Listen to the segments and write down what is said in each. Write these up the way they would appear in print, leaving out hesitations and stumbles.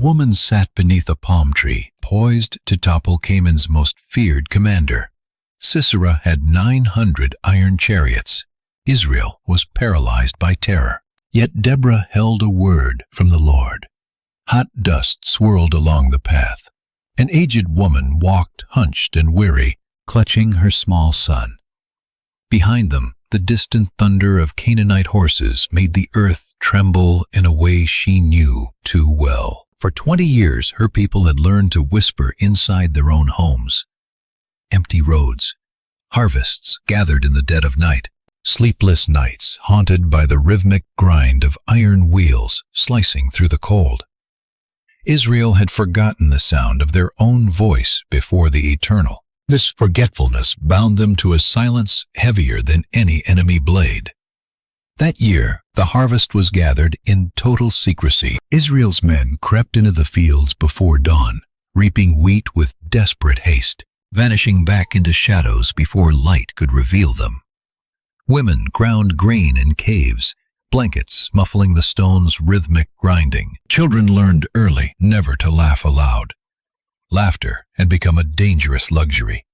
woman sat beneath a palm tree, poised to topple Canaan's most feared commander. Sisera had 900 iron chariots. Israel was paralyzed by terror. Yet Deborah held a word from the Lord. Hot dust swirled along the path. An aged woman walked hunched and weary, clutching her small son. Behind them, the distant thunder of Canaanite horses made the earth tremble in a way she knew too well. For 20 years, her people had learned to whisper inside their own homes. Empty roads, harvests gathered in the dead of night, sleepless nights haunted by the rhythmic grind of iron wheels slicing through the cold. Israel had forgotten the sound of their own voice before the Eternal. This forgetfulness bound them to a silence heavier than any enemy blade. That year, the harvest was gathered in total secrecy. Israel's men crept into the fields before dawn, reaping wheat with desperate haste, vanishing back into shadows before light could reveal them. Women ground grain in caves, blankets muffling the stone's rhythmic grinding. Children learned early never to laugh aloud. Laughter had become a dangerous luxury.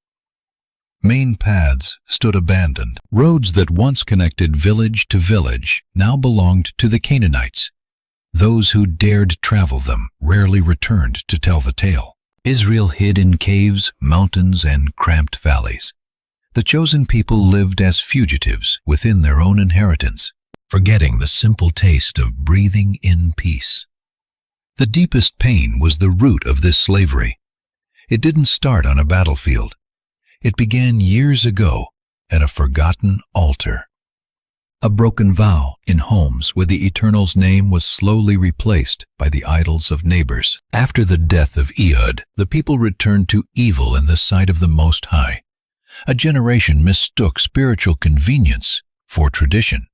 Main paths stood abandoned. Roads that once connected village to village now belonged to the Canaanites. Those who dared travel them rarely returned to tell the tale. Israel hid in caves, mountains, and cramped valleys. The chosen people lived as fugitives within their own inheritance, forgetting the simple taste of breathing in peace. The deepest pain was the root of this slavery. It didn't start on a battlefield. It began years ago at a forgotten altar. A broken vow in homes where the Eternal's name was slowly replaced by the idols of neighbors. After the death of Ehud, the people returned to evil in the sight of the Most High. A generation mistook spiritual convenience for tradition.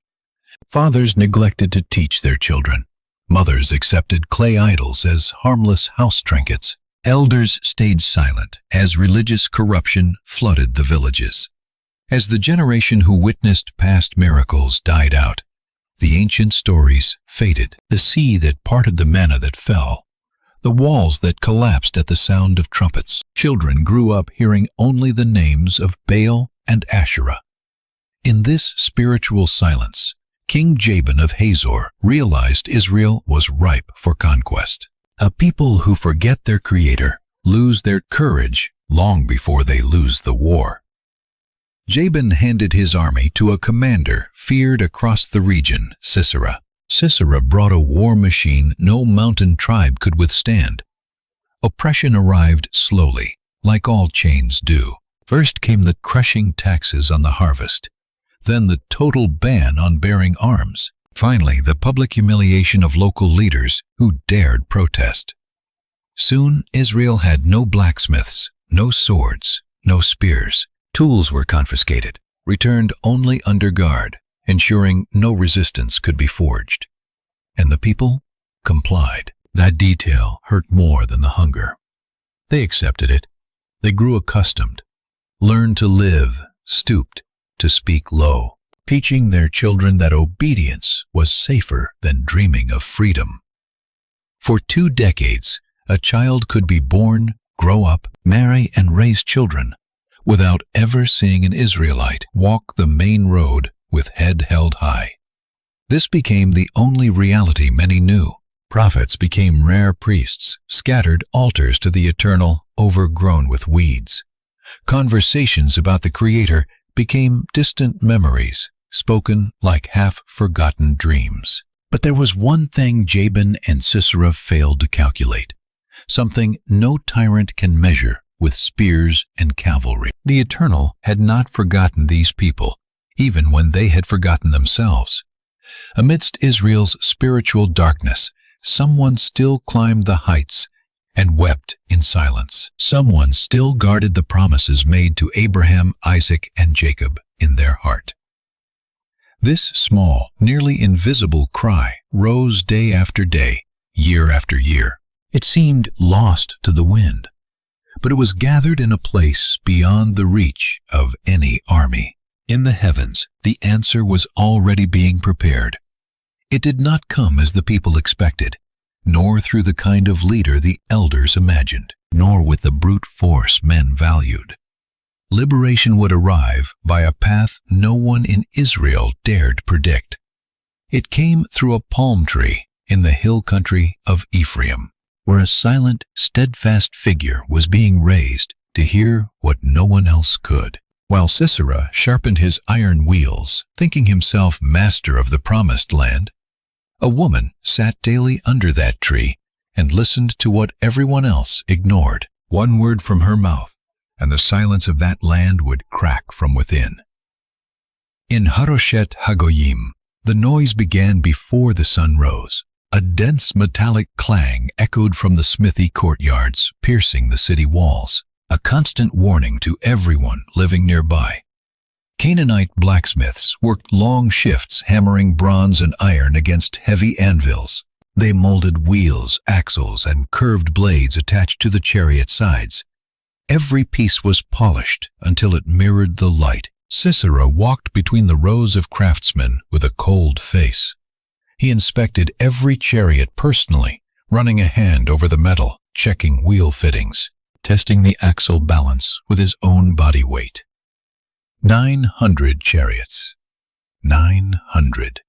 Fathers neglected to teach their children. Mothers accepted clay idols as harmless house trinkets. Elders stayed silent as religious corruption flooded the villages. As the generation who witnessed past miracles died out, the ancient stories faded. The sea that parted the manna that fell, the walls that collapsed at the sound of trumpets. Children grew up hearing only the names of Baal and Asherah. In this spiritual silence, King Jabin of Hazor realized Israel was ripe for conquest. A people who forget their Creator lose their courage long before they lose the war. Jabin handed his army to a commander feared across the region, Sisera. Sisera brought a war machine no mountain tribe could withstand. Oppression arrived slowly, like all chains do. First came the crushing taxes on the harvest, then the total ban on bearing arms. Finally, the public humiliation of local leaders who dared protest. Soon, Israel had no blacksmiths, no swords, no spears. Tools were confiscated, returned only under guard, ensuring no resistance could be forged. And the people complied. That detail hurt more than the hunger. They accepted it. They grew accustomed, learned to live, stooped to speak low, teaching their children that obedience was safer than dreaming of freedom. For 2 decades, a child could be born, grow up, marry, and raise children without ever seeing an Israelite walk the main road with head held high. This became the only reality many knew. Prophets became rare priests, scattered altars to the Eternal, overgrown with weeds. Conversations about the Creator became distant memories, spoken like half-forgotten dreams. But there was one thing Jabin and Sisera failed to calculate, something no tyrant can measure with spears and cavalry. The Eternal had not forgotten these people, even when they had forgotten themselves. Amidst Israel's spiritual darkness, someone still climbed the heights and wept in silence. Someone still guarded the promises made to Abraham, Isaac, and Jacob in their heart. This small, nearly invisible cry rose day after day, year after year. It seemed lost to the wind, but it was gathered in a place beyond the reach of any army. In the heavens, the answer was already being prepared. It did not come as the people expected, nor through the kind of leader the elders imagined, nor with the brute force men valued. Liberation would arrive by a path no one in Israel dared predict. It came through a palm tree in the hill country of Ephraim, where a silent, steadfast figure was being raised to hear what no one else could. While Sisera sharpened his iron wheels, thinking himself master of the promised land, a woman sat daily under that tree and listened to what everyone else ignored. One word from her mouth, and the silence of that land would crack from within. In Haroshet Hagoyim, the noise began before the sun rose. A dense metallic clang echoed from the smithy courtyards, piercing the city walls, a constant warning to everyone living nearby. Canaanite blacksmiths worked long shifts hammering bronze and iron against heavy anvils. They molded wheels, axles, and curved blades attached to the chariot sides. Every piece was polished until it mirrored the light. Sisera walked between the rows of craftsmen with a cold face. He inspected every chariot personally, running a hand over the metal, checking wheel fittings, testing the axle balance with his own body weight. 900 chariots. 900.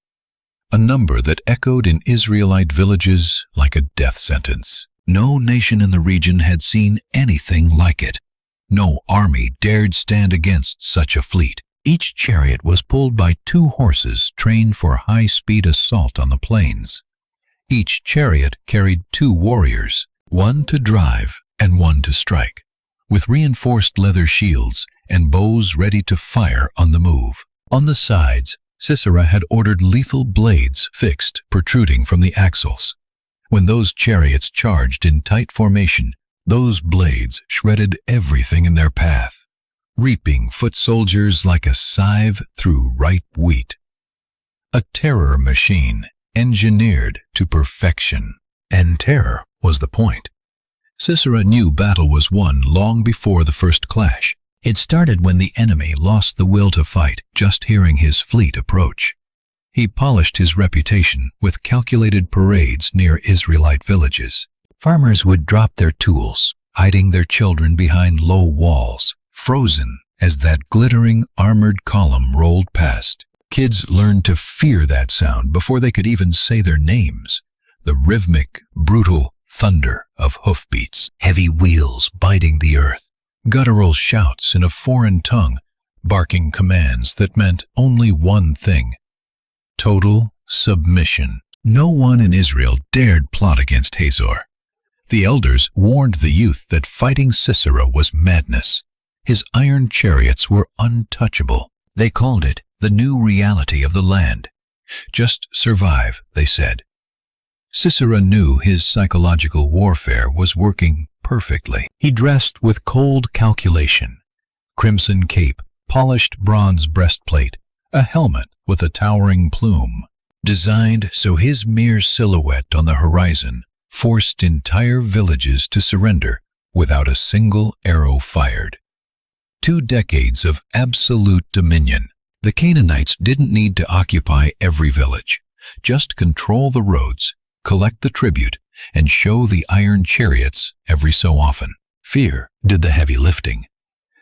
A number that echoed in Israelite villages like a death sentence. No nation in the region had seen anything like it. No army dared stand against such a fleet. Each chariot was pulled by 2 horses trained for high-speed assault on the plains. Each chariot carried 2 warriors, one to drive and one to strike, with reinforced leather shields and bows ready to fire on the move. On the sides, Sisera had ordered lethal blades fixed, protruding from the axles. When those chariots charged in tight formation, those blades shredded everything in their path, reaping foot soldiers like a scythe through ripe wheat. A terror machine, engineered to perfection. And terror was the point. Sisera knew battle was won long before the first clash. It started when the enemy lost the will to fight, just hearing his fleet approach. He polished his reputation with calculated parades near Israelite villages. Farmers would drop their tools, hiding their children behind low walls, frozen as that glittering armored column rolled past. Kids learned to fear that sound before they could even say their names. The rhythmic, brutal thunder of hoofbeats, heavy wheels biting the earth, guttural shouts in a foreign tongue, barking commands that meant only one thing: total submission. No one in Israel dared plot against Hazor. The elders warned the youth that fighting Sisera was madness. His iron chariots were untouchable. They called it the new reality of the land. Just survive, they said. Sisera knew his psychological warfare was working perfectly. He dressed with cold calculation: crimson cape, polished bronze breastplate, a helmet with a towering plume, designed so his mere silhouette on the horizon forced entire villages to surrender without a single arrow fired. 2 decades of absolute dominion. The Canaanites didn't need to occupy every village, just control the roads, collect the tribute, and show the iron chariots every so often. Fear did the heavy lifting.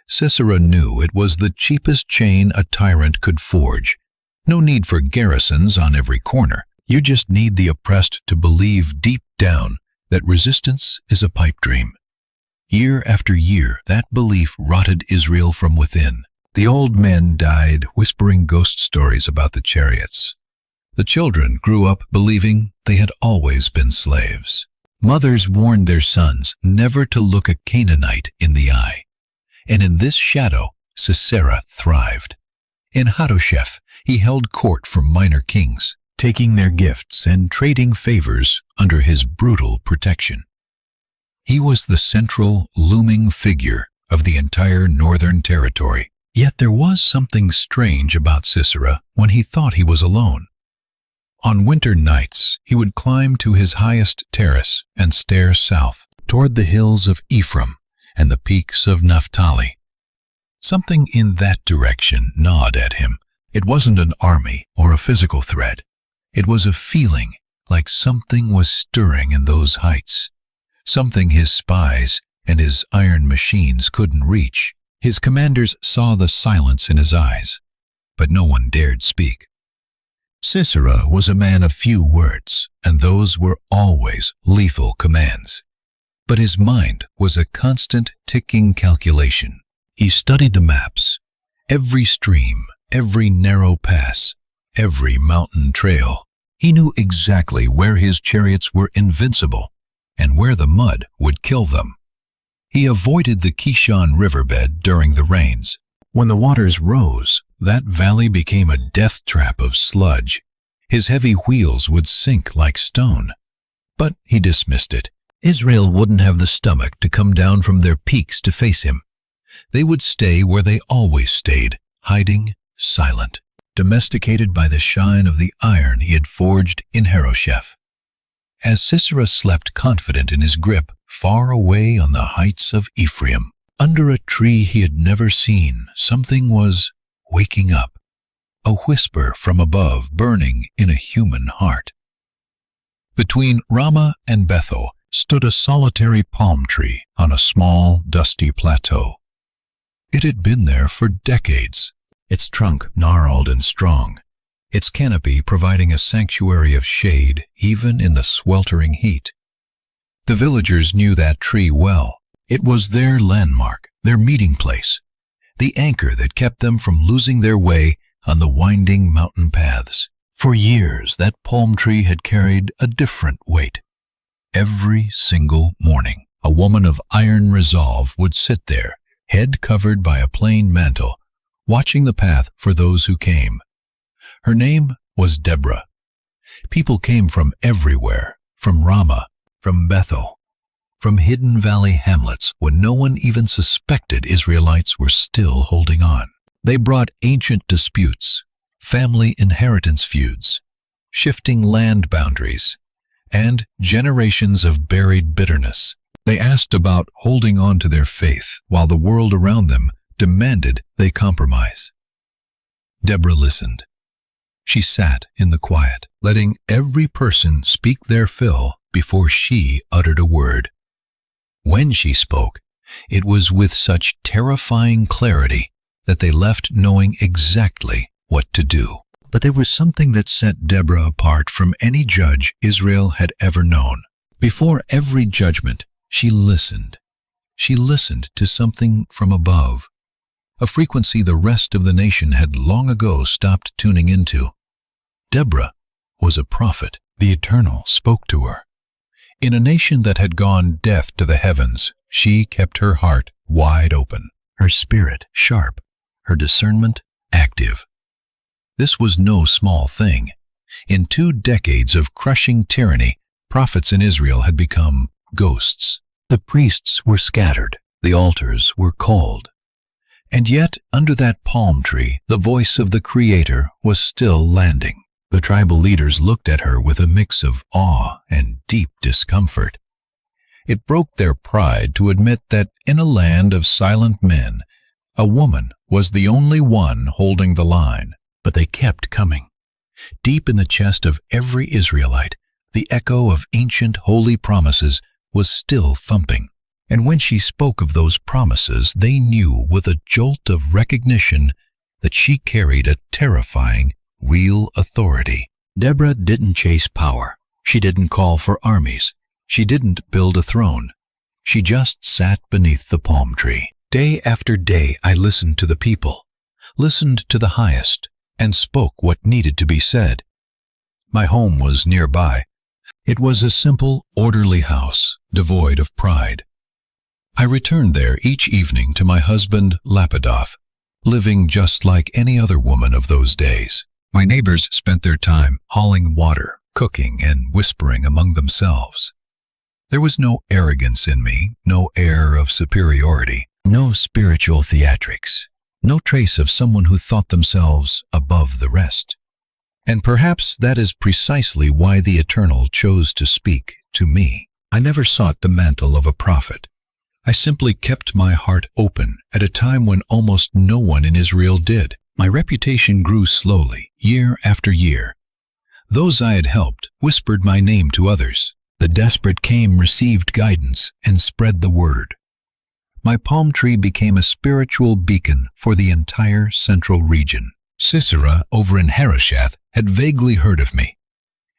Sisera knew it was the cheapest chain a tyrant could forge. No need for garrisons on every corner. You just need the oppressed to believe deep down that resistance is a pipe dream. Year after year, that belief rotted Israel from within. The old men died whispering ghost stories about the chariots. The children grew up believing they had always been slaves. Mothers warned their sons never to look a Canaanite in the eye. And in this shadow, Sisera thrived. In Harosheth, he held court for minor kings, taking their gifts and trading favors under his brutal protection. He was the central, looming figure of the entire northern territory. Yet there was something strange about Sisera when he thought he was alone. On winter nights, he would climb to his highest terrace and stare south toward the hills of Ephraim and the peaks of Naphtali. Something in that direction gnawed at him. It wasn't an army or a physical threat. It was a feeling, like something was stirring in those heights, something his spies and his iron machines couldn't reach. His commanders saw the silence in his eyes, but no one dared speak. Sisera was a man of few words, and those were always lethal commands. But his mind was a constant ticking calculation. He studied the maps, every stream, every narrow pass, every mountain trail. He knew exactly where his chariots were invincible and where the mud would kill them. He avoided the Kishon riverbed during the rains. When the waters rose, that valley became a death trap of sludge. His heavy wheels would sink like stone. But he dismissed it. Israel wouldn't have the stomach to come down from their peaks to face him. They would stay where they always stayed, hiding, silent, domesticated by the shine of the iron he had forged in Harosheth. As Sisera slept confident in his grip, far away on the heights of Ephraim, under a tree he had never seen, something was waking up, a whisper from above burning in a human heart. Between Ramah and Bethel stood a solitary palm tree on a small, dusty plateau. It had been there for decades, its trunk gnarled and strong, its canopy providing a sanctuary of shade even in the sweltering heat. The villagers knew that tree well. It was their landmark, their meeting place, the anchor that kept them from losing their way on the winding mountain paths. For years, that palm tree had carried a different weight. Every single morning, a woman of iron resolve would sit there, head covered by a plain mantle, watching the path for those who came. Her name was Deborah. People came from everywhere, from Ramah, from Bethel, from hidden valley hamlets when no one even suspected Israelites were still holding on. They brought ancient disputes, family inheritance feuds, shifting land boundaries, and generations of buried bitterness. They asked about holding on to their faith while the world around them demanded they compromise. Deborah listened. She sat in the quiet, letting every person speak their fill before she uttered a word. When she spoke, it was with such terrifying clarity that they left knowing exactly what to do. But there was something that set Deborah apart from any judge Israel had ever known. Before every judgment, she listened. She listened to something from above, a frequency the rest of the nation had long ago stopped tuning into. Deborah was a prophet. The Eternal spoke to her. In a nation that had gone deaf to the heavens, she kept her heart wide open, her spirit sharp, her discernment active. This was no small thing. In 2 decades of crushing tyranny, prophets in Israel had become ghosts. The priests were scattered, the altars were cold. And yet, under that palm tree, the voice of the Creator was still landing. The tribal leaders looked at her with a mix of awe and deep discomfort. It broke their pride to admit that in a land of silent men, a woman was the only one holding the line. But they kept coming. Deep in the chest of every Israelite, the echo of ancient holy promises was still thumping. And when she spoke of those promises, they knew with a jolt of recognition that she carried a terrifying, real authority. Deborah didn't chase power. She didn't call for armies. She didn't build a throne. She just sat beneath the palm tree. Day after day I listened to the people, listened to the highest, and spoke what needed to be said. My home was nearby. It was a simple, orderly house, devoid of pride. I returned there each evening to my husband Lapidoth, living just like any other woman of those days. My neighbors spent their time hauling water, cooking, and whispering among themselves. There was no arrogance in me, no air of superiority, no spiritual theatrics, no trace of someone who thought themselves above the rest. And perhaps that is precisely why the Eternal chose to speak to me. I never sought the mantle of a prophet. I simply kept my heart open at a time when almost no one in Israel did. My reputation grew slowly, year after year. Those I had helped whispered my name to others. The desperate received guidance and spread the word. My palm tree became a spiritual beacon for the entire central region. Sisera over in Harosheth had vaguely heard of me.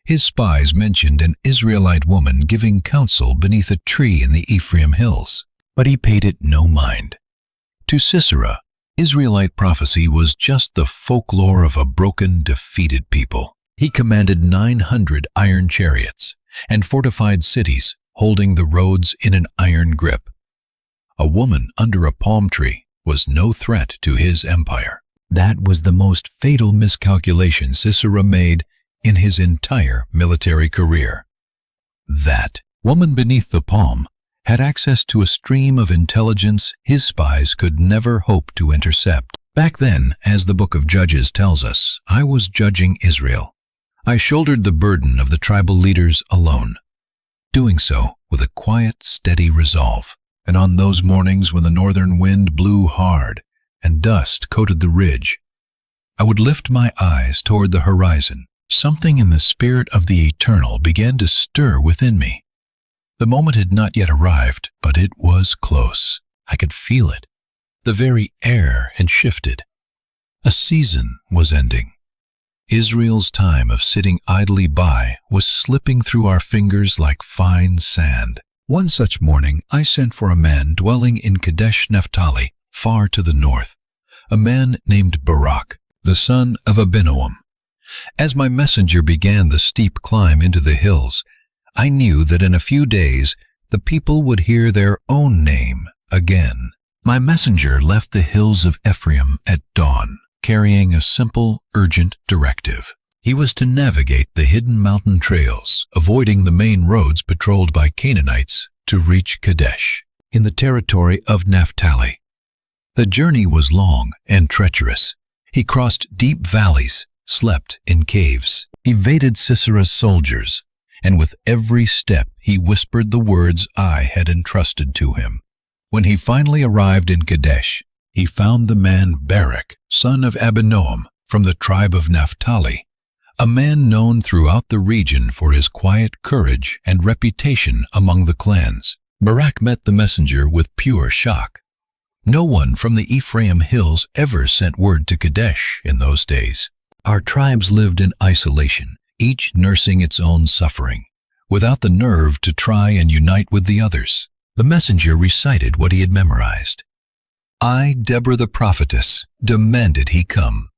His spies mentioned an Israelite woman giving counsel beneath a tree in the Ephraim hills, but he paid it no mind. To Sisera, Israelite prophecy was just the folklore of a broken, defeated people. He commanded 900 iron chariots and fortified cities, holding the roads in an iron grip. A woman under a palm tree was no threat to his empire. That was the most fatal miscalculation Sisera made in his entire military career. That woman beneath the palm had access to a stream of intelligence his spies could never hope to intercept. Back then, as the book of Judges tells us, I was judging Israel. I shouldered the burden of the tribal leaders alone, doing so with a quiet, steady resolve. And on those mornings when the northern wind blew hard and dust coated the ridge, I would lift my eyes toward the horizon. Something in the spirit of the eternal began to stir within me. The moment had not yet arrived, but it was close. I could feel it. The very air had shifted. A season was ending. Israel's time of sitting idly by was slipping through our fingers like fine sand. One such morning I sent for a man dwelling in Kadesh Naphtali, far to the north, a man named Barak, the son of Abinoam. As my messenger began the steep climb into the hills, I knew that in a few days the people would hear their own name again. My messenger left the hills of Ephraim at dawn, carrying a simple, urgent directive. He was to navigate the hidden mountain trails, avoiding the main roads patrolled by Canaanites to reach Kadesh, in the territory of Naphtali. The journey was long and treacherous. He crossed deep valleys, slept in caves, evaded Sisera's soldiers, and with every step he whispered the words I had entrusted to him. When he finally arrived in Kadesh, he found the man Barak, son of Abinoam, from the tribe of Naphtali, a man known throughout the region for his quiet courage and reputation among the clans. Barak met the messenger with pure shock. No one from the Ephraim hills ever sent word to Kadesh in those days. Our tribes lived in isolation, each nursing its own suffering, without the nerve to try and unite with the others. The messenger recited what he had memorized. I, Deborah the prophetess, demanded he come.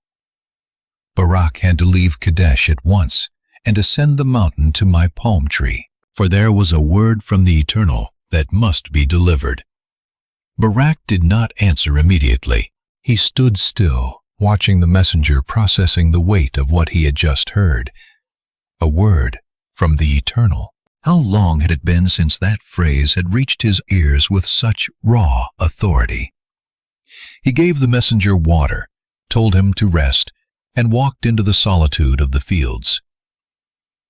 Barak had to leave Kadesh at once and ascend the mountain to my palm tree, for there was a word from the Eternal that must be delivered. Barak did not answer immediately. He stood still, watching the messenger processing the weight of what he had just heard. A word from the Eternal. How long had it been since that phrase had reached his ears with such raw authority? He gave the messenger water, told him to rest, and walked into the solitude of the fields.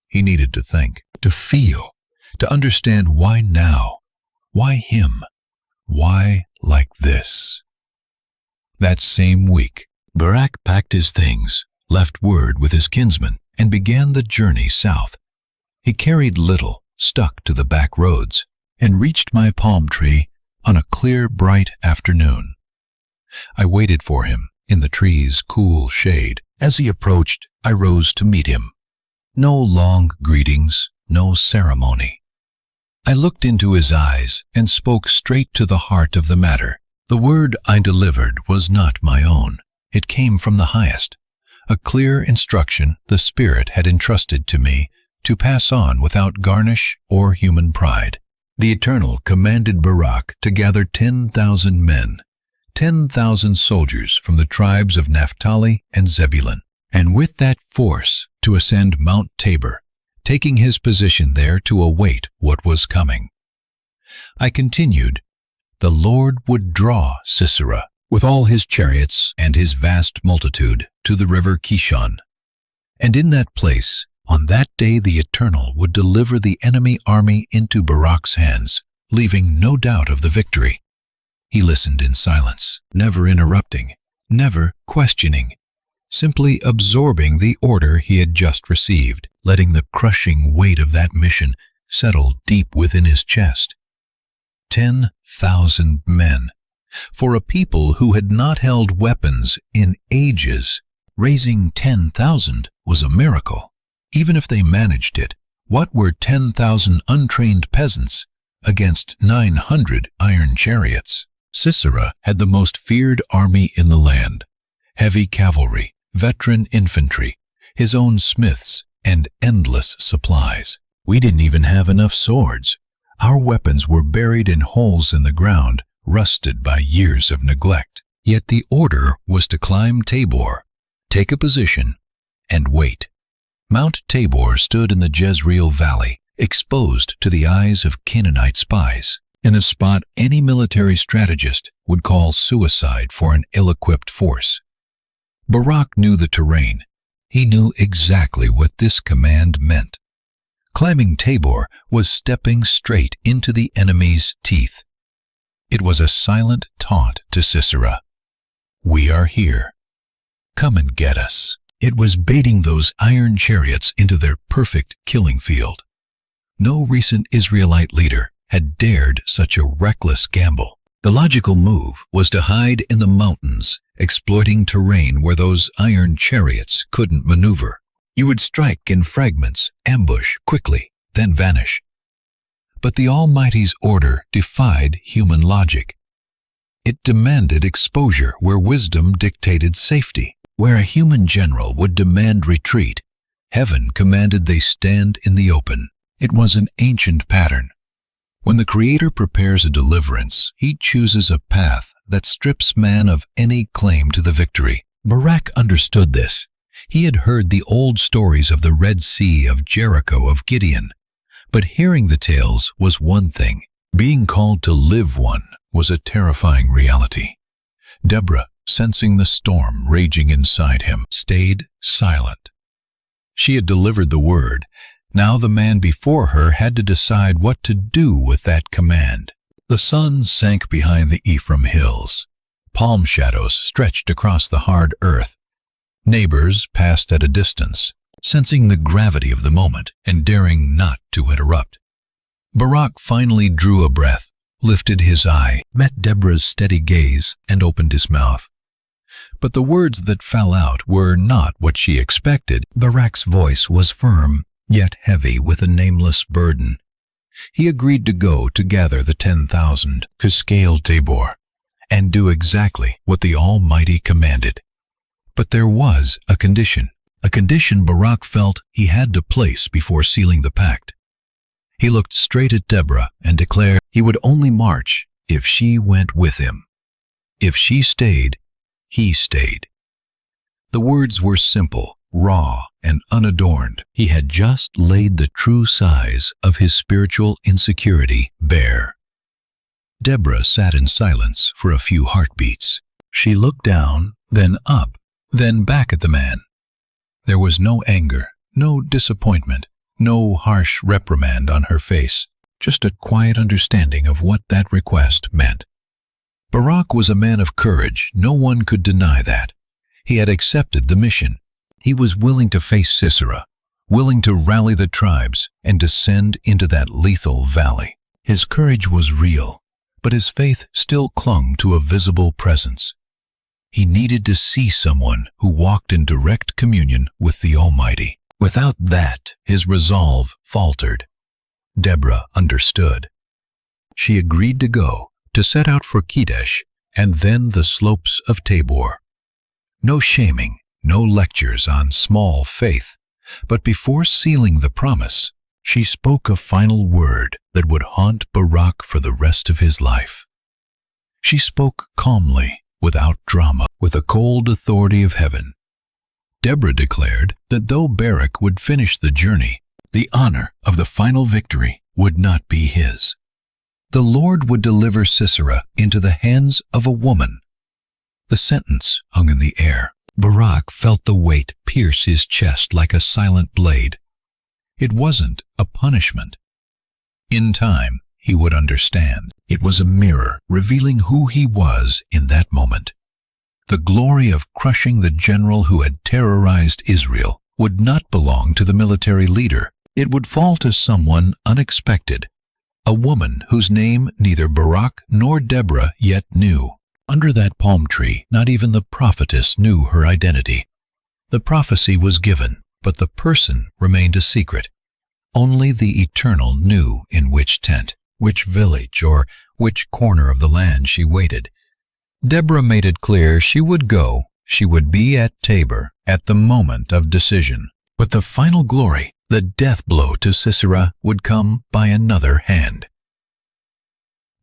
He needed to think, to feel, to understand why now, why him, why like this. That same week, Barak packed his things, left word with his kinsman, and began the journey south. He carried little, stuck to the back roads, and reached my palm tree on a clear, bright afternoon. I waited for him in the tree's cool shade. As he approached, I rose to meet him. No long greetings, no ceremony. I looked into his eyes and spoke straight to the heart of the matter. The word I delivered was not my own. It came from the highest, a clear instruction the Spirit had entrusted to me to pass on without garnish or human pride. The Eternal commanded Barak to gather 10,000 men, 10,000 soldiers from the tribes of Naphtali and Zebulun, and with that force to ascend Mount Tabor, taking his position there to await what was coming. I continued, the Lord would draw Sisera, with all his chariots and his vast multitude, to the river Kishon. And in that place, on that day the Eternal would deliver the enemy army into Barak's hands, leaving no doubt of the victory. He listened in silence, never interrupting, never questioning. simply absorbing the order he had just received, letting the crushing weight of that mission settle deep within his chest. 10,000 men. For a people who had not held weapons in ages, raising 10,000 was a miracle. Even if they managed it, what were 10,000 untrained peasants against 900 iron chariots? Sisera had the most feared army in the land. Heavy cavalry, veteran infantry, his own smiths, and endless supplies. We didn't even have enough swords. Our weapons were buried in holes in the ground, rusted by years of neglect. Yet the order was to climb Tabor, take a position, and wait. Mount Tabor stood in the Jezreel Valley, exposed to the eyes of Canaanite spies, in a spot any military strategist would call suicide for an ill-equipped force. Barak knew the terrain. He knew exactly what this command meant. Climbing Tabor was stepping straight into the enemy's teeth. It was a silent taunt to Sisera. We are here. Come and get us. It was baiting those iron chariots into their perfect killing field. No recent Israelite leader had dared such a reckless gamble. The logical move was to hide in the mountains, exploiting terrain where those iron chariots couldn't maneuver. You would strike in fragments, ambush quickly, then vanish. But the Almighty's order defied human logic. It demanded exposure where wisdom dictated safety. Where a human general would demand retreat, heaven commanded they stand in the open. It was an ancient pattern. When the Creator prepares a deliverance, he chooses a path that strips man of any claim to the victory. Barak understood this. He had heard the old stories of the Red Sea, of Jericho, of Gideon. But hearing the tales was one thing. Being called to live one was a terrifying reality. Deborah, sensing the storm raging inside him, stayed silent. She had delivered the word. Now the man before her had to decide what to do with that command. The sun sank behind the Ephraim hills. Palm shadows stretched across the hard earth. Neighbors passed at a distance, sensing the gravity of the moment and daring not to interrupt. Barak finally drew a breath, lifted his eye, met Deborah's steady gaze, and opened his mouth. But the words that fell out were not what she expected. Barak's voice was firm, yet heavy with a nameless burden. He agreed to go to gather the 10,000, to scale Tabor, and do exactly what the Almighty commanded. But there was a condition Barak felt he had to place before sealing the pact. He looked straight at Deborah and declared he would only march if she went with him. If she stayed, he stayed. The words were simple, raw, and unadorned. He had just laid the true size of his spiritual insecurity bare. Deborah sat in silence for a few heartbeats. She looked down, then up, then back at the man. There was no anger, no disappointment, no harsh reprimand on her face, just a quiet understanding of what that request meant. Barak was a man of courage. No one could deny that. He had accepted the mission. He was willing to face Sisera, willing to rally the tribes and descend into that lethal valley. His courage was real, but his faith still clung to a visible presence. He needed to see someone who walked in direct communion with the Almighty. Without that, his resolve faltered. Deborah understood. She agreed to go, to set out for Kadesh and then the slopes of Tabor. No shaming, no lectures on small faith, but before sealing the promise, she spoke a final word that would haunt Barak for the rest of his life. She spoke calmly, without drama, with the cold authority of heaven. Deborah declared that though Barak would finish the journey, the honor of the final victory would not be his. The Lord would deliver Sisera into the hands of a woman. The sentence hung in the air. Barak felt the weight pierce his chest like a silent blade. It wasn't a punishment. In time, he would understand. It was a mirror revealing who he was in that moment. The glory of crushing the general who had terrorized Israel would not belong to the military leader. It would fall to someone unexpected, a woman whose name neither Barak nor Deborah yet knew. Under that palm tree, not even the prophetess knew her identity. The prophecy was given, but the person remained a secret. Only the Eternal knew in which tent, which village, or which corner of the land she waited. Deborah made it clear she would go, she would be at Tabor at the moment of decision. But the final glory, the death blow to Sisera, would come by another hand.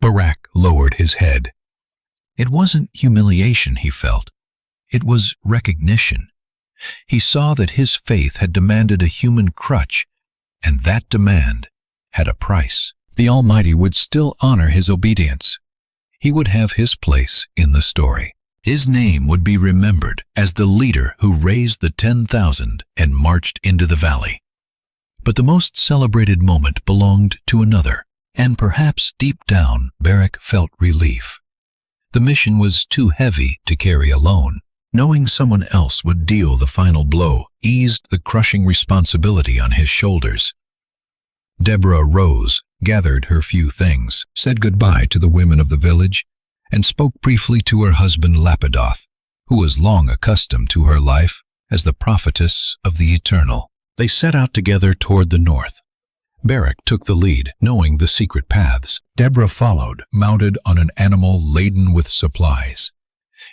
Barak lowered his head. It wasn't humiliation he felt. It was recognition. He saw that his faith had demanded a human crutch, and that demand had a price. The Almighty would still honor his obedience. He would have his place in the story. His name would be remembered as the leader who raised the 10,000 and marched into the valley. But the most celebrated moment belonged to another, and perhaps deep down Barak felt relief. The mission was too heavy to carry alone. Knowing someone else would deal the final blow eased the crushing responsibility on his shoulders. Deborah rose, gathered her few things, said goodbye to the women of the village, and spoke briefly to her husband Lapidoth, who was long accustomed to her life as the prophetess of the Eternal. They set out together toward the north. Barak took the lead, knowing the secret paths. Deborah followed, mounted on an animal laden with supplies.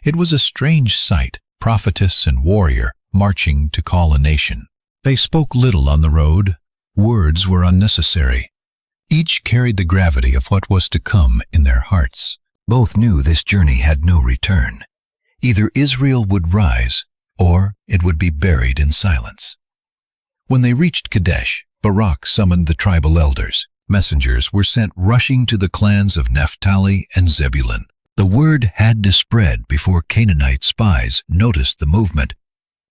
It was a strange sight, prophetess and warrior marching to call a nation. They spoke little on the road. Words were unnecessary. Each carried the gravity of what was to come in their hearts. Both knew this journey had no return. Either Israel would rise, or it would be buried in silence. When they reached Kadesh, Barak summoned the tribal elders. Messengers were sent rushing to the clans of Naphtali and Zebulun. The word had to spread before Canaanite spies noticed the movement,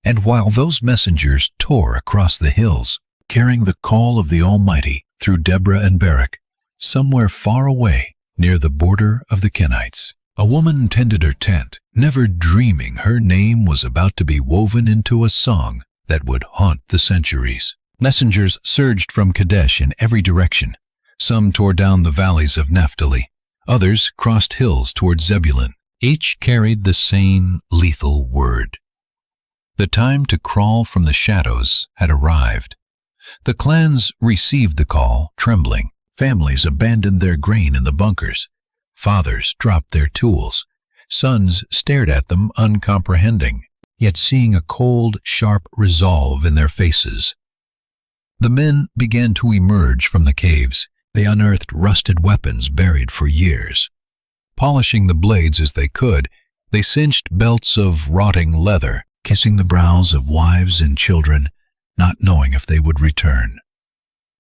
and while those messengers tore across the hills, carrying the call of the Almighty through Deborah and Barak, somewhere far away near the border of the Kenites, a woman tended her tent, never dreaming her name was about to be woven into a song that would haunt the centuries. Messengers surged from Kadesh in every direction. Some tore down the valleys of Naphtali. Others crossed hills toward Zebulun. Each carried the same lethal word. The time to crawl from the shadows had arrived. The clans received the call, trembling. Families abandoned their grain in the bunkers. Fathers dropped their tools. Sons stared at them uncomprehending, yet seeing a cold, sharp resolve in their faces. The men began to emerge from the caves. They unearthed rusted weapons buried for years. Polishing the blades as they could, they cinched belts of rotting leather, kissing the brows of wives and children, not knowing if they would return.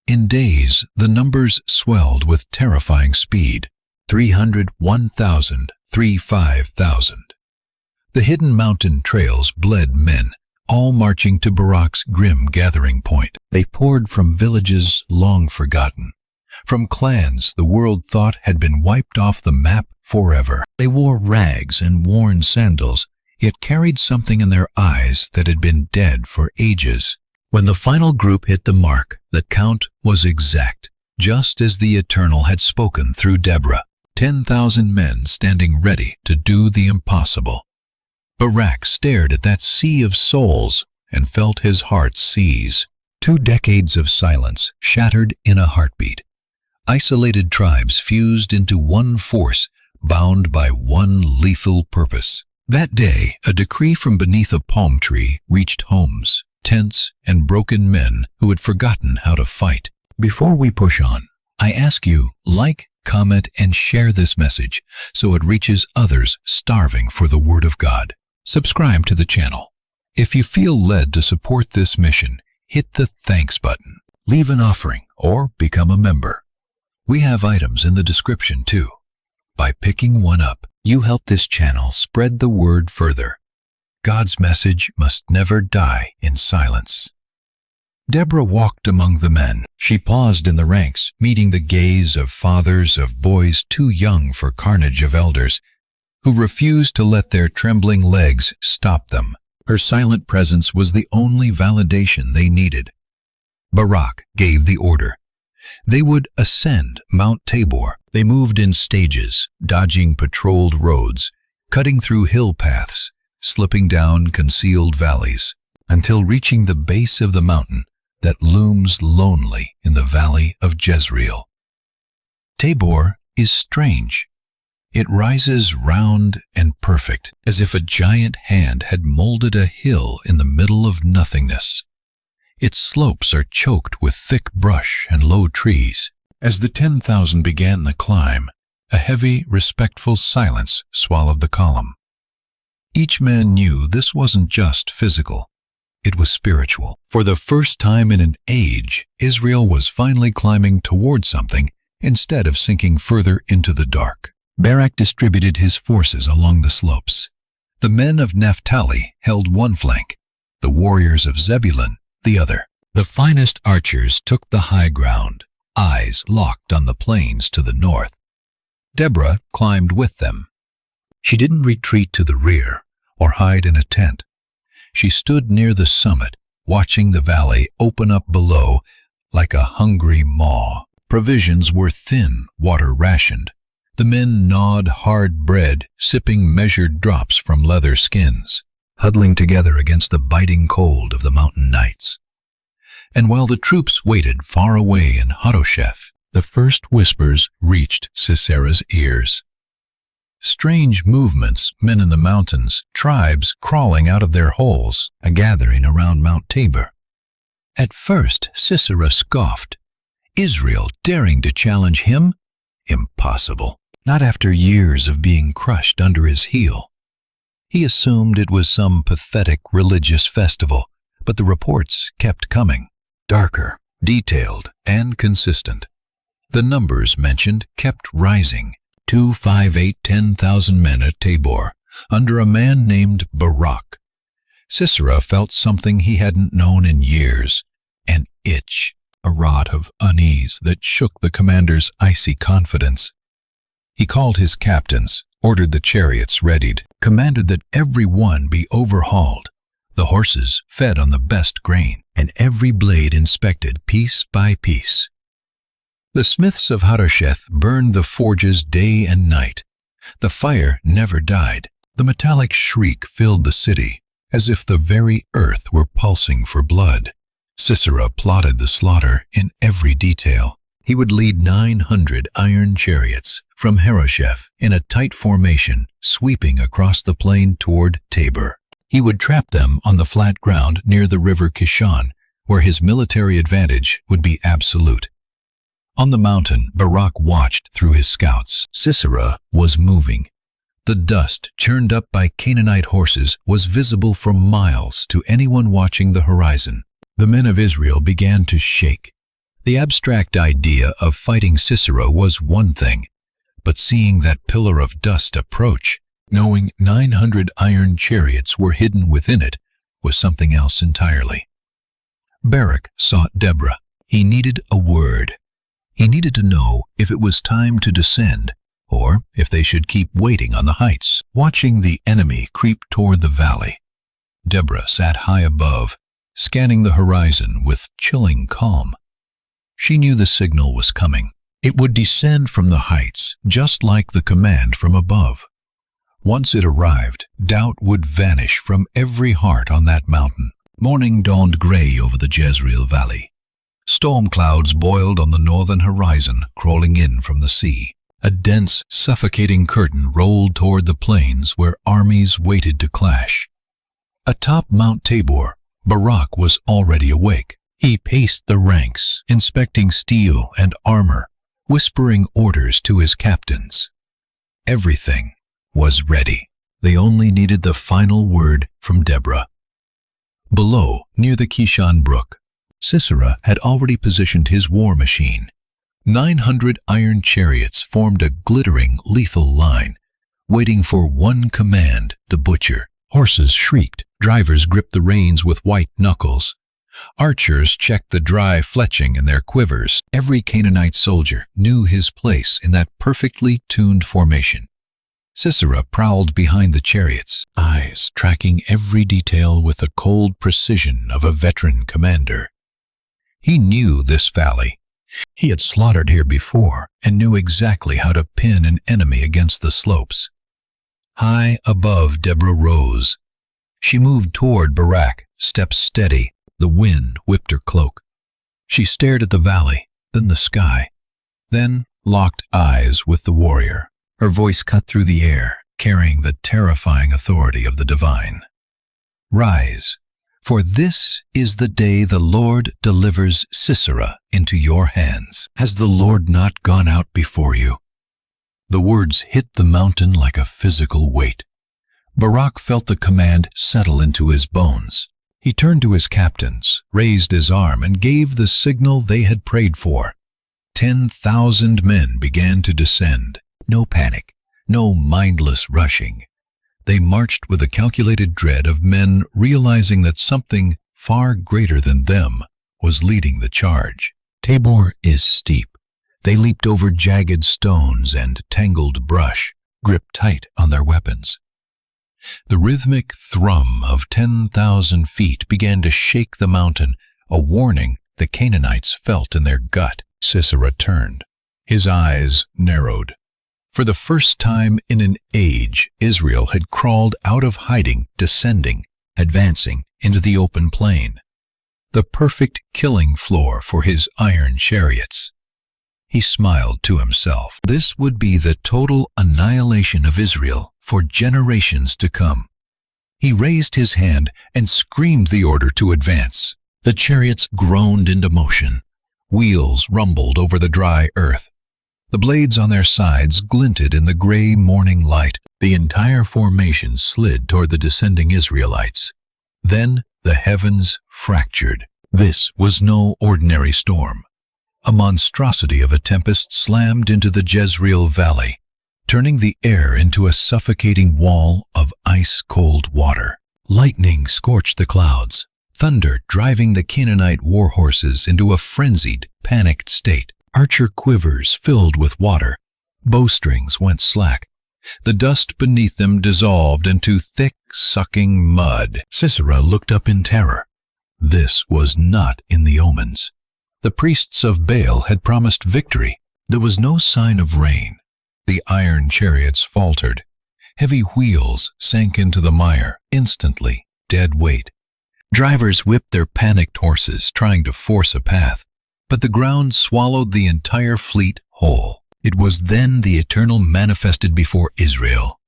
In days, the numbers swelled with terrifying speed. 300, 1,000, 5,000. The hidden mountain trails bled men, all marching to Barak's grim gathering point. They poured from villages long forgotten, from clans the world thought had been wiped off the map forever. They wore rags and worn sandals, yet carried something in their eyes that had been dead for ages. When the final group hit the mark, the count was exact, just as the Eternal had spoken through Deborah. 10,000 men standing ready to do the impossible. Barak stared at that sea of souls and felt his heart seize. 2 decades of silence shattered in a heartbeat. Isolated tribes fused into one force, bound by one lethal purpose. That day, a decree from beneath a palm tree reached homes, tents, and broken men who had forgotten how to fight. Before we push on, I ask you, like, comment, and share this message so it reaches others starving for the Word of God. Subscribe to the channel. If you feel led to support this mission, hit the thanks button, leave an offering, or become a member. We have items in the description too. By picking one up, you help this channel spread the word further. God's message must never die in silence. Deborah walked among the men. She paused in the ranks, meeting the gaze of fathers, of boys too young for carnage of elders. who refused to let their trembling legs stop them. Her silent presence was the only validation they needed. Barak gave the order. They would ascend Mount Tabor. They moved in stages, dodging patrolled roads, cutting through hill paths, slipping down concealed valleys, until reaching the base of the mountain that looms lonely in the valley of Jezreel. Tabor is strange. It rises round and perfect, as if a giant hand had molded a hill in the middle of nothingness. Its slopes are choked with thick brush and low trees. As the 10,000 began the climb, a heavy, respectful silence swallowed the column. Each man knew this wasn't just physical. It was spiritual. For the first time in an age, Israel was finally climbing toward something instead of sinking further into the dark. Barak distributed his forces along the slopes. The men of Naphtali held one flank, the warriors of Zebulun the other. The finest archers took the high ground, eyes locked on the plains to the north. Deborah climbed with them. She didn't retreat to the rear or hide in a tent. She stood near the summit, watching the valley open up below like a hungry maw. Provisions were thin, water rationed. The men gnawed hard bread, sipping measured drops from leather skins, huddling together against the biting cold of the mountain nights. And while the troops waited far away in Harosheth, the first whispers reached Sisera's ears. Strange movements, men in the mountains, tribes crawling out of their holes, a gathering around Mount Tabor. At first Sisera scoffed. Israel daring to challenge him? Impossible. Not after years of being crushed under his heel. He assumed it was some pathetic religious festival, but the reports kept coming, darker, detailed, and consistent. The numbers mentioned kept rising. 2, 5, 8, 10,000 men at Tabor, under a man named Barak. Sisera felt something he hadn't known in years, an itch, a rot of unease that shook the commander's icy confidence. He called his captains, ordered the chariots readied, commanded that every one be overhauled, the horses fed on the best grain, and every blade inspected piece by piece. The smiths of Harosheth burned the forges day and night. The fire never died. The metallic shriek filled the city, as if the very earth were pulsing for blood. Sisera plotted the slaughter in every detail. He would lead 900 iron chariots from Harosheth in a tight formation, sweeping across the plain toward Tabor. He would trap them on the flat ground near the river Kishon, where his military advantage would be absolute. On the mountain, Barak watched through his scouts. Sisera was moving. The dust churned up by Canaanite horses was visible for miles to anyone watching the horizon. The men of Israel began to shake. The abstract idea of fighting Sisera was one thing, but seeing that pillar of dust approach, knowing 900 iron chariots were hidden within it, was something else entirely. Barak sought Deborah. He needed a word. He needed to know if it was time to descend, or if they should keep waiting on the heights, watching the enemy creep toward the valley. Deborah sat high above, scanning the horizon with chilling calm. She knew the signal was coming. It would descend from the heights, just like the command from above. Once it arrived, doubt would vanish from every heart on that mountain. Morning dawned gray over the Jezreel Valley. Storm clouds boiled on the northern horizon, crawling in from the sea. A dense, suffocating curtain rolled toward the plains where armies waited to clash. Atop Mount Tabor, Barak was already awake. He paced the ranks, inspecting steel and armor, whispering orders to his captains. Everything was ready. They only needed the final word from Deborah. Below, near the Kishon Brook, Sisera had already positioned his war machine. 900 iron chariots formed a glittering, lethal line, waiting for one command to butcher. Horses shrieked, drivers gripped the reins with white knuckles. Archers checked the dry fletching in their quivers. Every Canaanite soldier knew his place in that perfectly tuned formation. Sisera prowled behind the chariots, eyes tracking every detail with the cold precision of a veteran commander. He knew this valley. He had slaughtered here before and knew exactly how to pin an enemy against the slopes. High above, Deborah rose. She moved toward Barak, steps steady. The wind whipped her cloak. She stared at the valley, then the sky, then locked eyes with the warrior. Her voice cut through the air, carrying the terrifying authority of the divine. Rise, for this is the day the Lord delivers Sisera into your hands. Has the Lord not gone out before you? The words hit the mountain like a physical weight. Barak felt the command settle into his bones. He turned to his captains, raised his arm, and gave the signal they had prayed for. 10,000 men began to descend. No panic, no mindless rushing. They marched with a calculated dread of men realizing that something far greater than them was leading the charge. Tabor is steep. They leaped over jagged stones and tangled brush, gripped tight on their weapons. The rhythmic thrum of 10,000 feet began to shake the mountain, a warning the Canaanites felt in their gut. Sisera turned. His eyes narrowed. For the first time in an age, Israel had crawled out of hiding, descending, advancing into the open plain. The perfect killing floor for his iron chariots. He smiled to himself. This would be the total annihilation of Israel for generations to come. He raised his hand and screamed the order to advance. The chariots groaned into motion. Wheels rumbled over the dry earth. The blades on their sides glinted in the gray morning light. The entire formation slid toward the descending Israelites. Then the heavens fractured. This was no ordinary storm. A monstrosity of a tempest slammed into the Jezreel Valley, turning the air into a suffocating wall of ice-cold water. Lightning scorched the clouds, thunder driving the Canaanite war horses into a frenzied, panicked state. Archer quivers filled with water. Bowstrings went slack. The dust beneath them dissolved into thick, sucking mud. Sisera looked up in terror. This was not in the omens. The priests of Baal had promised victory. There was no sign of rain. The iron chariots faltered. Heavy wheels sank into the mire, instantly dead weight. Drivers whipped their panicked horses, trying to force a path, but the ground swallowed the entire fleet whole. It was then the Eternal manifested before Israel.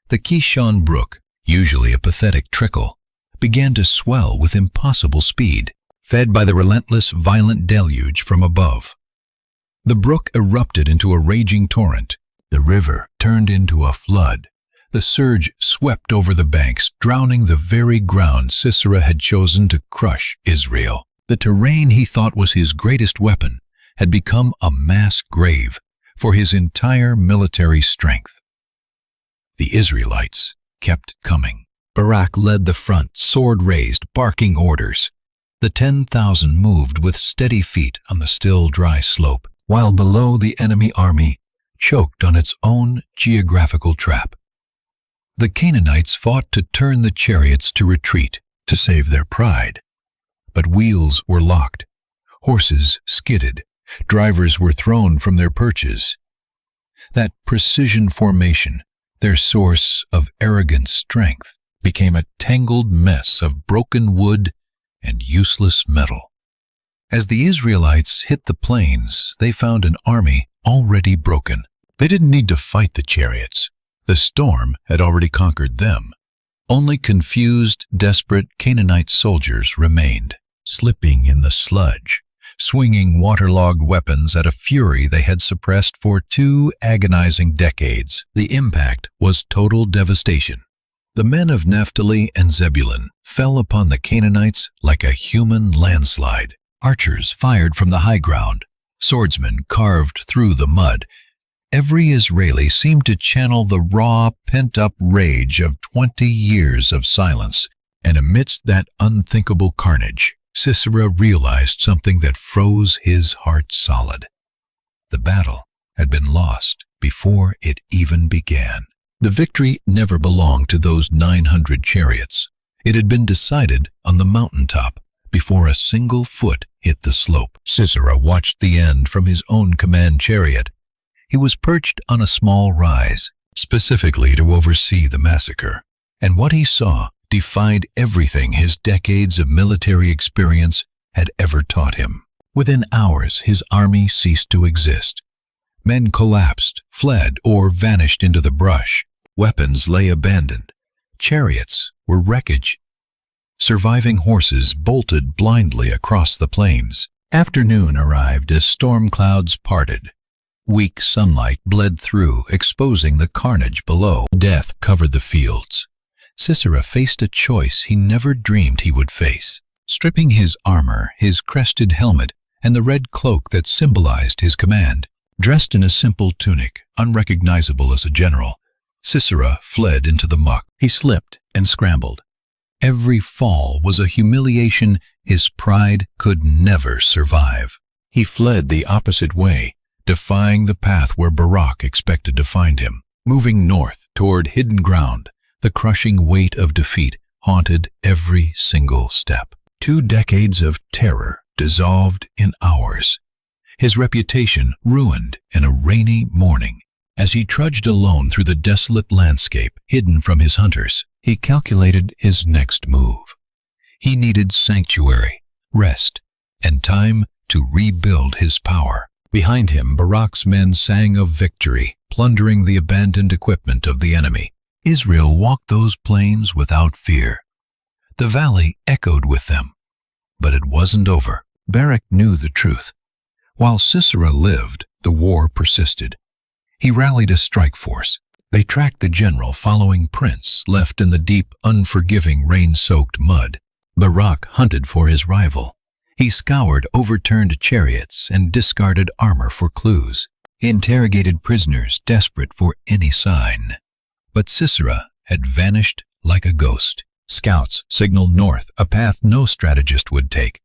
The Kishon Brook, usually a pathetic trickle, began to swell with impossible speed, fed by the relentless, violent deluge from above. The brook erupted into a raging torrent. The river turned into a flood. The surge swept over the banks, drowning the very ground Sisera had chosen to crush Israel. The terrain he thought was his greatest weapon had become a mass grave for his entire military strength. The Israelites kept coming. Barak led the front, sword raised, barking orders. The 10,000 moved with steady feet on the still dry slope, while below the enemy army choked on its own geographical trap. The Canaanites fought to turn the chariots to retreat, to save their pride. But wheels were locked, horses skidded, drivers were thrown from their perches. That precision formation, their source of arrogant strength, became a tangled mess of broken wood and useless metal. As the Israelites hit the plains, they found an army already broken. They didn't need to fight the chariots. The storm had already conquered them. Only confused, desperate Canaanite soldiers remained, slipping in the sludge, swinging waterlogged weapons at a fury they had suppressed for 2 agonizing decades. The impact was total devastation. The men of Naphtali and Zebulun fell upon the Canaanites like a human landslide. Archers fired from the high ground. Swordsmen carved through the mud. Every Israeli seemed to channel the raw, pent-up rage of 20 years of silence. And amidst that unthinkable carnage, Sisera realized something that froze his heart solid. The battle had been lost before it even began. The victory never belonged to those 900 chariots. It had been decided on the mountaintop before a single foot hit the slope. Sisera watched the end from his own command chariot. He was perched on a small rise, specifically to oversee the massacre. And what he saw defied everything his decades of military experience had ever taught him. Within hours, his army ceased to exist. Men collapsed, fled, or vanished into the brush. Weapons lay abandoned. Chariots were wreckage. Surviving horses bolted blindly across the plains. Afternoon arrived as storm clouds parted. Weak sunlight bled through, exposing the carnage below. Death covered the fields. Sisera faced a choice he never dreamed he would face. Stripping his armor, his crested helmet, and the red cloak that symbolized his command, dressed in a simple tunic, unrecognizable as a general, Sisera fled into the muck. He slipped and scrambled. Every fall was a humiliation his pride could never survive. He fled the opposite way, defying the path where Barak expected to find him. Moving north toward hidden ground, the crushing weight of defeat haunted every single step. 2 decades of terror dissolved in hours. His reputation ruined in a rainy morning. As he trudged alone through the desolate landscape, hidden from his hunters, he calculated his next move. He needed sanctuary, rest, and time to rebuild his power. Behind him, Barak's men sang of victory, plundering the abandoned equipment of the enemy. Israel walked those plains without fear. The valley echoed with them. But it wasn't over. Barak knew the truth. While Sisera lived, the war persisted. He rallied a strike force. They tracked the general following prints left in the deep, unforgiving, rain-soaked mud. Barak hunted for his rival. He scoured overturned chariots and discarded armor for clues. He interrogated prisoners, desperate for any sign. But Sisera had vanished like a ghost. Scouts signaled north, a path no strategist would take.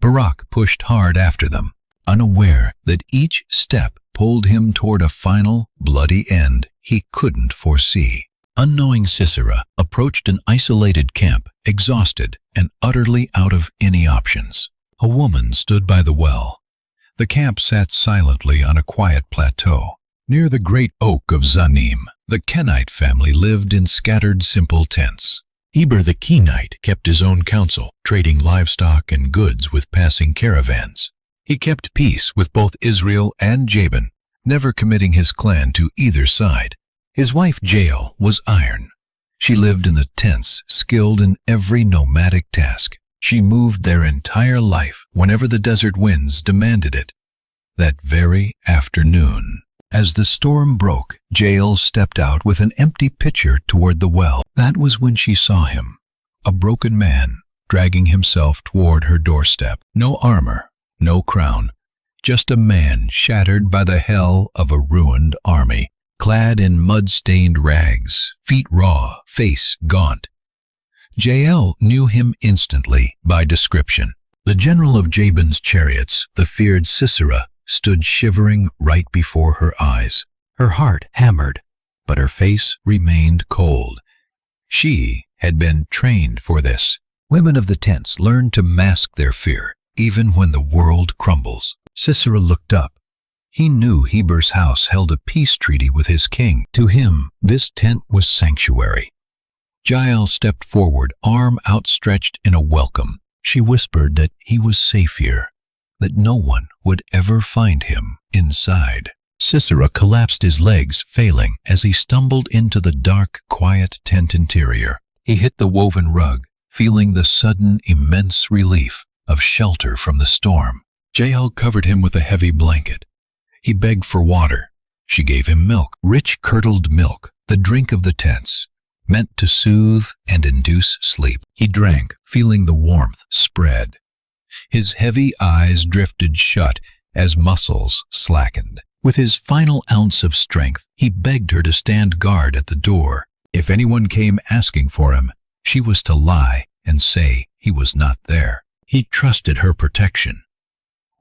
Barak pushed hard after them, unaware that each step pulled him toward a final, bloody end he couldn't foresee. Unknowing Sisera approached an isolated camp, exhausted and utterly out of any options. A woman stood by the well. The camp sat silently on a quiet plateau. Near the great oak of Zanim, the Kenite family lived in scattered, simple tents. Eber the Kenite kept his own counsel, trading livestock and goods with passing caravans. He kept peace with both Israel and Jabin, never committing his clan to either side. His wife Jael was iron. She lived in the tents, skilled in every nomadic task. She moved their entire life whenever the desert winds demanded it. That very afternoon, as the storm broke, Jael stepped out with an empty pitcher toward the well. That was when she saw him, a broken man, dragging himself toward her doorstep. No armor, no crown, just a man shattered by the hell of a ruined army, clad in mud-stained rags, feet raw, face gaunt. Jael knew him instantly by description. The general of Jabin's chariots, the feared Sisera, stood shivering right before her eyes. Her heart hammered, but her face remained cold. She had been trained for this. Women of the tents learned to mask their fear, even when the world crumbles. Sisera looked up. He knew Heber's house held a peace treaty with his king. To him, this tent was sanctuary. Jael stepped forward, arm outstretched in a welcome. She whispered that he was safe here, that no one would ever find him inside. Sisera collapsed his legs, failing, as he stumbled into the dark, quiet tent interior. He hit the woven rug, feeling the sudden, immense relief of shelter from the storm. Jael covered him with a heavy blanket. He begged for water. She gave him milk, rich curdled milk, the drink of the tents, meant to soothe and induce sleep. He drank, feeling the warmth spread. His heavy eyes drifted shut as muscles slackened. With his final ounce of strength, he begged her to stand guard at the door. If anyone came asking for him, she was to lie and say he was not there. He trusted her protection.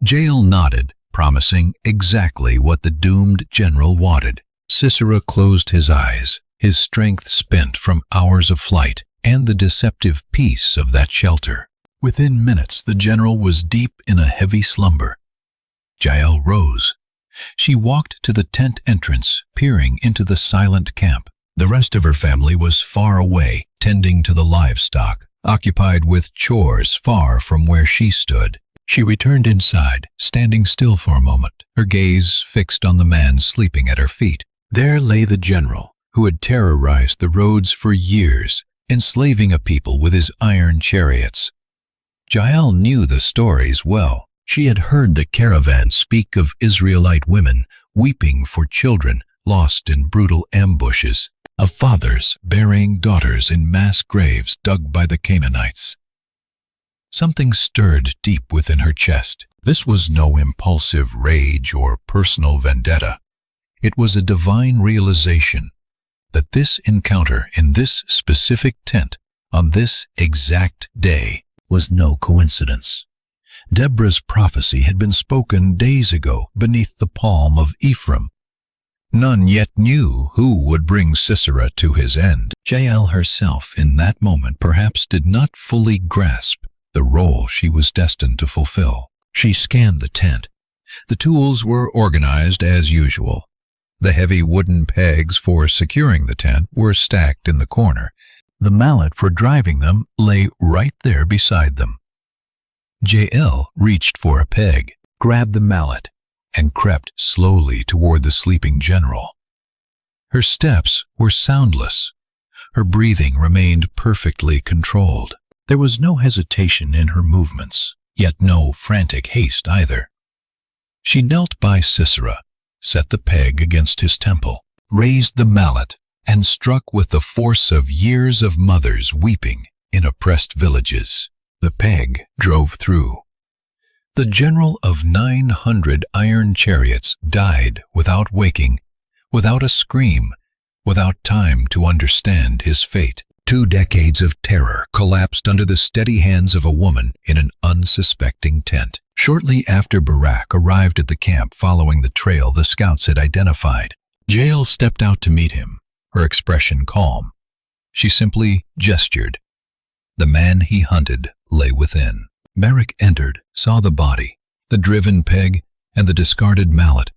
Jael nodded, promising exactly what the doomed general wanted. Sisera closed his eyes, his strength spent from hours of flight and the deceptive peace of that shelter. Within minutes, the general was deep in a heavy slumber. Jael rose. She walked to the tent entrance, peering into the silent camp. The rest of her family was far away, tending to the livestock, occupied with chores far from where she stood. She returned inside, standing still for a moment, her gaze fixed on the man sleeping at her feet. There lay the general, who had terrorized the roads for years, enslaving a people with his iron chariots. Jael knew the stories well. She had heard the caravan speak of Israelite women weeping for children lost in brutal ambushes, of fathers burying daughters in mass graves dug by the Canaanites. Something stirred deep within her chest. This was no impulsive rage or personal vendetta. It was a divine realization that this encounter in this specific tent on this exact day was no coincidence. Deborah's prophecy had been spoken days ago beneath the palm of Ephraim. None yet knew who would bring Sisera to his end. Jael herself in that moment perhaps did not fully grasp the role she was destined to fulfill. She scanned the tent. The tools were organized as usual. The heavy wooden pegs for securing the tent were stacked in the corner. The mallet for driving them lay right there beside them. Jael reached for a peg, grabbed the mallet, and crept slowly toward the sleeping general. Her steps were soundless. Her breathing remained perfectly controlled. There was no hesitation in her movements, yet no frantic haste either. She knelt by Sisera, set the peg against his temple, raised the mallet, and struck with the force of years of mothers weeping in oppressed villages. The peg drove through. The general of 900 iron chariots died without waking, without a scream, without time to understand his fate. 2 decades of terror collapsed under the steady hands of a woman in an unsuspecting tent. Shortly after Barak arrived at the camp following the trail the scouts had identified, Jael stepped out to meet him, her expression calm. She simply gestured. The man he hunted lay within. Barak entered, saw the body, the driven peg, and the discarded mallet,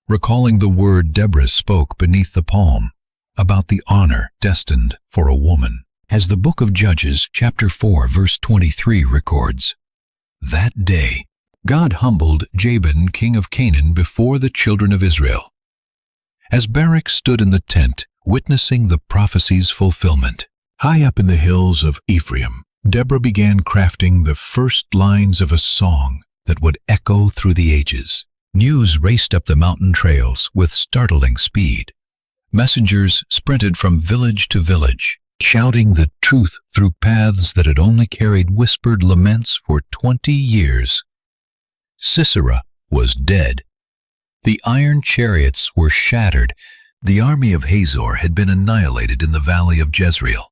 recalling the word Deborah spoke beneath the palm about the honor destined for a woman. As the book of Judges, chapter 4, verse 23 records, that day God humbled Jabin, king of Canaan, before the children of Israel. As Barak stood in the tent, witnessing the prophecy's fulfillment, high up in the hills of Ephraim, Deborah began crafting the first lines of a song that would echo through the ages. News raced up the mountain trails with startling speed. Messengers sprinted from village to village, shouting the truth through paths that had only carried whispered laments for 20 years. Sisera was dead. The iron chariots were shattered. The army of Hazor had been annihilated in the valley of Jezreel.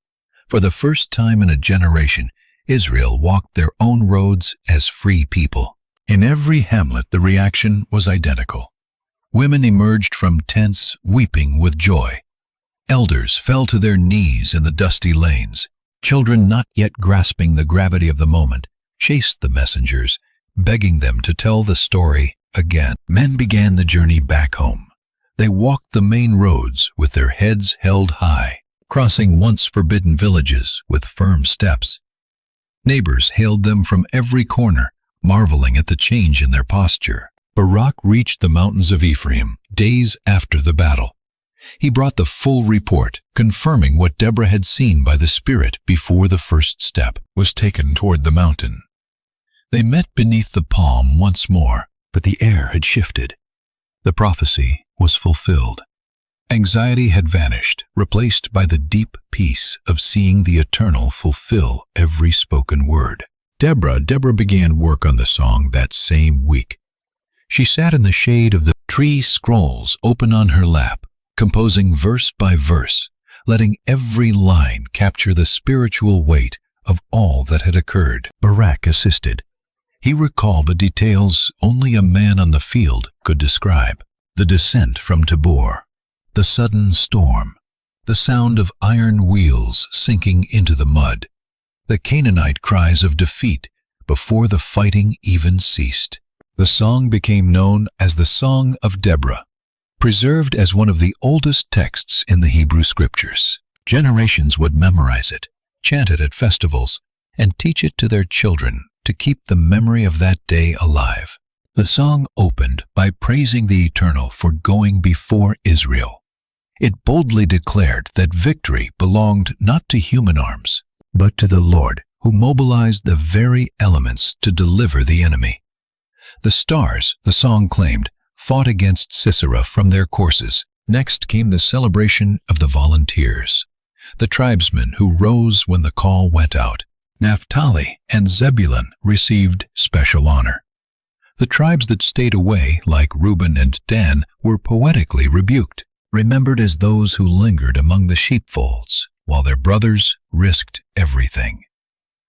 For the first time in a generation, Israel walked their own roads as free people. In every hamlet, the reaction was identical. Women emerged from tents weeping with joy. Elders fell to their knees in the dusty lanes. Children, not yet grasping the gravity of the moment, chased the messengers, begging them to tell the story again. Men began the journey back home. They walked the main roads with their heads held high, crossing once forbidden villages with firm steps. Neighbors hailed them from every corner, marveling at the change in their posture. Barak reached the mountains of Ephraim days after the battle. He brought the full report, confirming what Deborah had seen by the Spirit before the first step was taken toward the mountain. They met beneath the palm once more, but the air had shifted. The prophecy was fulfilled. Anxiety had vanished, replaced by the deep peace of seeing the eternal fulfill every spoken word. Deborah began work on the song that same week. She sat in the shade of the tree scrolls open on her lap, composing verse by verse, letting every line capture the spiritual weight of all that had occurred. Barak assisted. He recalled the details only a man on the field could describe. The descent from Tabor, the sudden storm, the sound of iron wheels sinking into the mud, the Canaanite cries of defeat before the fighting even ceased. The song became known as the Song of Deborah, preserved as one of the oldest texts in the Hebrew Scriptures. Generations would memorize it, chant it at festivals, and teach it to their children to keep the memory of that day alive. The song opened by praising the Eternal for going before Israel. It boldly declared that victory belonged not to human arms, but to the Lord, who mobilized the very elements to deliver the enemy. The stars, the song claimed, fought against Sisera from their courses. Next came the celebration of the volunteers, the tribesmen who rose when the call went out. Naphtali and Zebulun received special honor. The tribes that stayed away, like Reuben and Dan, were poetically rebuked, remembered as those who lingered among the sheepfolds, while their brothers risked everything.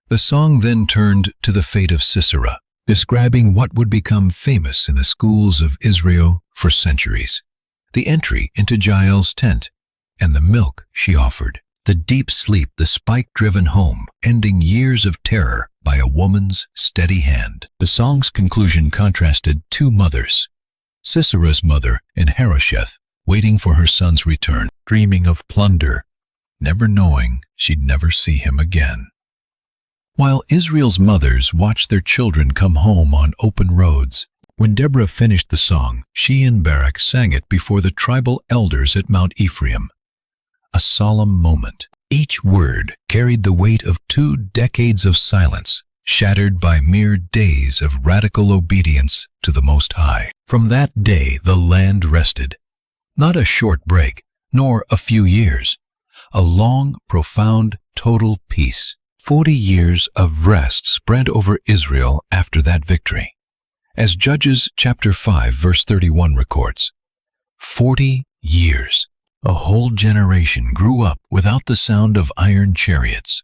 The song then turned to the fate of Sisera, describing what would become famous in the schools of Israel for centuries: the entry into Jael's tent, and the milk she offered, the deep sleep the spike-driven home, ending years of terror by a woman's steady hand. The song's conclusion contrasted two mothers, Sisera's mother in Harosheth, waiting for her son's return, dreaming of plunder, never knowing she'd never see him again. While Israel's mothers watched their children come home on open roads, when Deborah finished the song, she and Barak sang it before the tribal elders at Mount Ephraim. A solemn moment. Each word carried the weight of 2 decades of silence, shattered by mere days of radical obedience to the Most High. From that day the land rested. Not a short break, nor a few years. A long, profound, total peace. 40 years of rest spread over Israel after that victory. As Judges chapter 5 verse 31 records, 40 years. A whole generation grew up without the sound of iron chariots.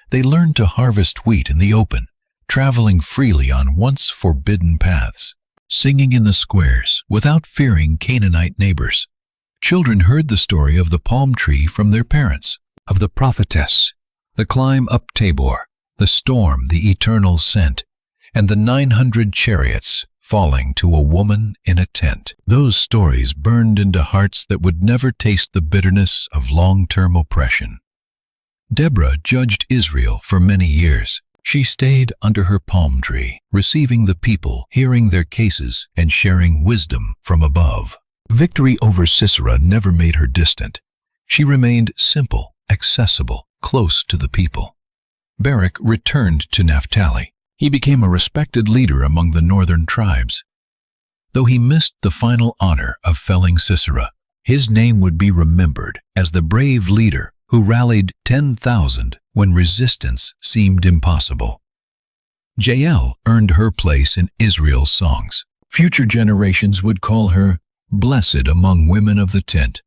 They learned to harvest wheat in the open, traveling freely on once forbidden paths, singing in the squares without fearing Canaanite neighbors. Children heard the story of the palm tree from their parents, of the prophetess, the climb up Tabor, the storm the Eternal sent, and the 900 chariots falling to a woman in a tent. Those stories burned into hearts that would never taste the bitterness of long-term oppression. Deborah judged Israel for many years. She stayed under her palm tree, receiving the people, hearing their cases, and sharing wisdom from above. Victory over Sisera never made her distant. She remained simple, accessible, close to the people. Barak returned to Naphtali. He became a respected leader among the northern tribes. Though he missed the final honor of felling Sisera, his name would be remembered as the brave leader who rallied 10,000 when resistance seemed impossible. Jael earned her place in Israel's songs. Future generations would call her blessed among women of the tent.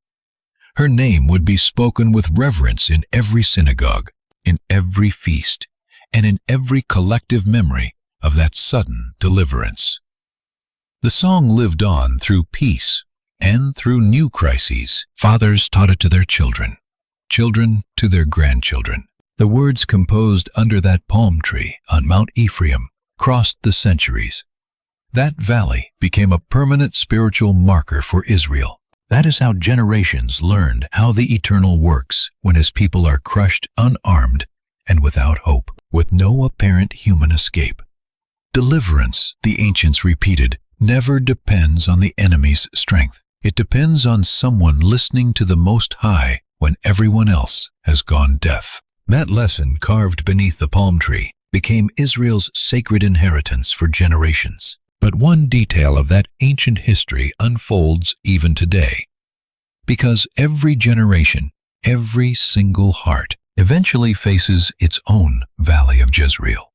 Her name would be spoken with reverence in every synagogue, in every feast, and in every collective memory of that sudden deliverance. The song lived on through peace and through new crises. Fathers taught it to their children, children to their grandchildren. The words composed under that palm tree on Mount Ephraim crossed the centuries. That valley became a permanent spiritual marker for Israel. That is how generations learned how the Eternal works when His people are crushed unarmed and without hope, with no apparent human escape. Deliverance, the ancients repeated, never depends on the enemy's strength. It depends on someone listening to the Most High when everyone else has gone deaf. That lesson, carved beneath the palm tree, became Israel's sacred inheritance for generations. But one detail of that ancient history unfolds even today. Because every generation, every single heart, eventually faces its own valley of Jezreel.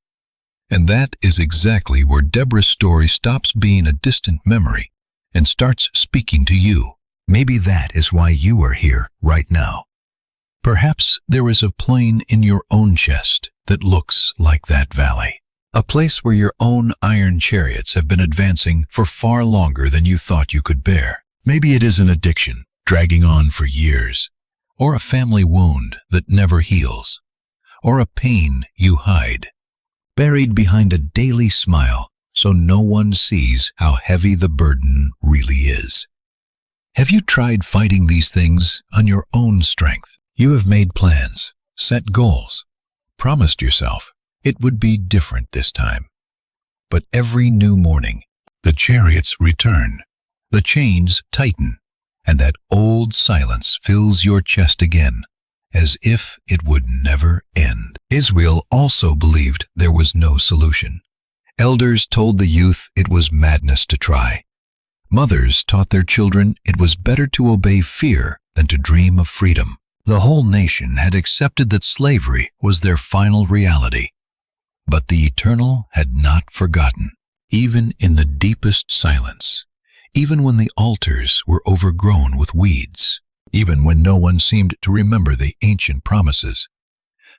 And that is exactly where Deborah's story stops being a distant memory and starts speaking to you. Maybe that is why you are here right now. Perhaps there is a plain in your own chest that looks like that valley. A place where your own iron chariots have been advancing for far longer than you thought you could bear. Maybe it is an addiction, dragging on for years. or a family wound that never heals, or a pain you hide, buried behind a daily smile so no one sees how heavy the burden really is. Have you tried fighting these things on your own strength? You have made plans, set goals, promised yourself it would be different this time. But every new morning, the chariots return, the chains tighten, and that old silence fills your chest again, as if it would never end. Israel also believed there was no solution. Elders told the youth it was madness to try. Mothers taught their children it was better to obey fear than to dream of freedom. The whole nation had accepted that slavery was their final reality. But the Eternal had not forgotten, even in the deepest silence, even when the altars were overgrown with weeds, even when no one seemed to remember the ancient promises.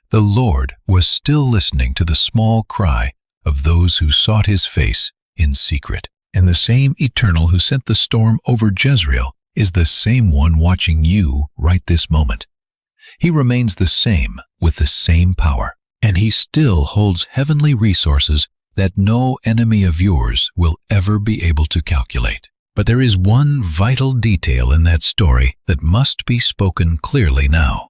The Lord was still listening to the small cry of those who sought his face in secret. And the same Eternal who sent the storm over Jezreel is the same one watching you right this moment. He remains the same with the same power, and he still holds heavenly resources that no enemy of yours will ever be able to calculate. But there is one vital detail in that story that must be spoken clearly now.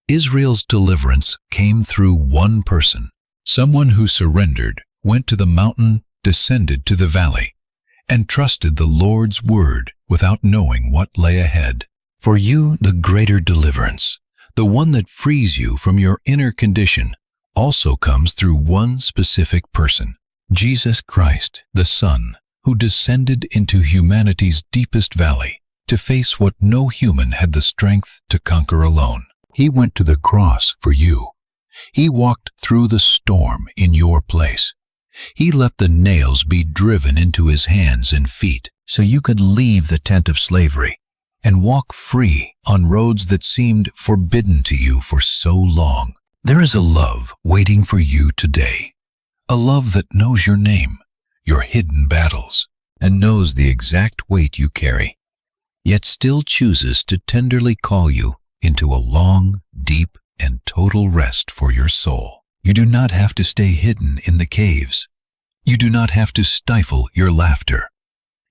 Israel's deliverance came through one person, someone who surrendered, went to the mountain, descended to the valley, and trusted the Lord's word without knowing what lay ahead. For you, the greater deliverance, the one that frees you from your inner condition, also comes through one specific person, Jesus Christ, the Son, who descended into humanity's deepest valley to face what no human had the strength to conquer alone. He went to the cross for you. He walked through the storm in your place. He let the nails be driven into his hands and feet so you could leave the tent of slavery and walk free on roads that seemed forbidden to you for so long. There is a love waiting for you today, a love that knows your name, your hidden battles, and knows the exact weight you carry, yet still chooses to tenderly call you into a long, deep, and total rest for your soul. You do not have to stay hidden in the caves. You do not have to stifle your laughter.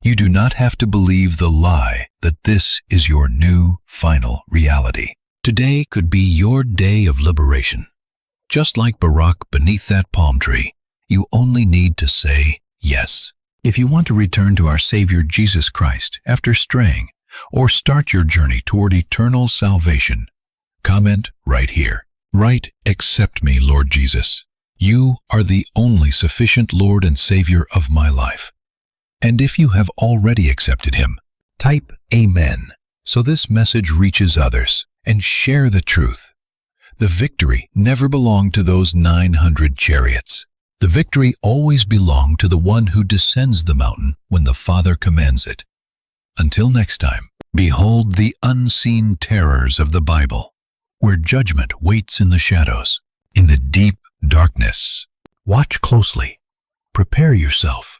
You do not have to believe the lie that this is your new, final reality. Today could be your day of liberation. Just like Barak beneath that palm tree, you only need to say yes. If you want to return to our Savior Jesus Christ after straying, or start your journey toward eternal salvation, comment right here. Write, "Accept me, Lord Jesus. You are the only sufficient Lord and Savior of my life." And if you have already accepted him, type Amen so this message reaches others, and share the truth. The victory never belonged to those 900 chariots. The victory always belonged to the one who descends the mountain when the Father commands it. Until next time, behold the unseen terrors of the Bible, where judgment waits in the shadows, in the deep darkness. Watch closely. Prepare yourself,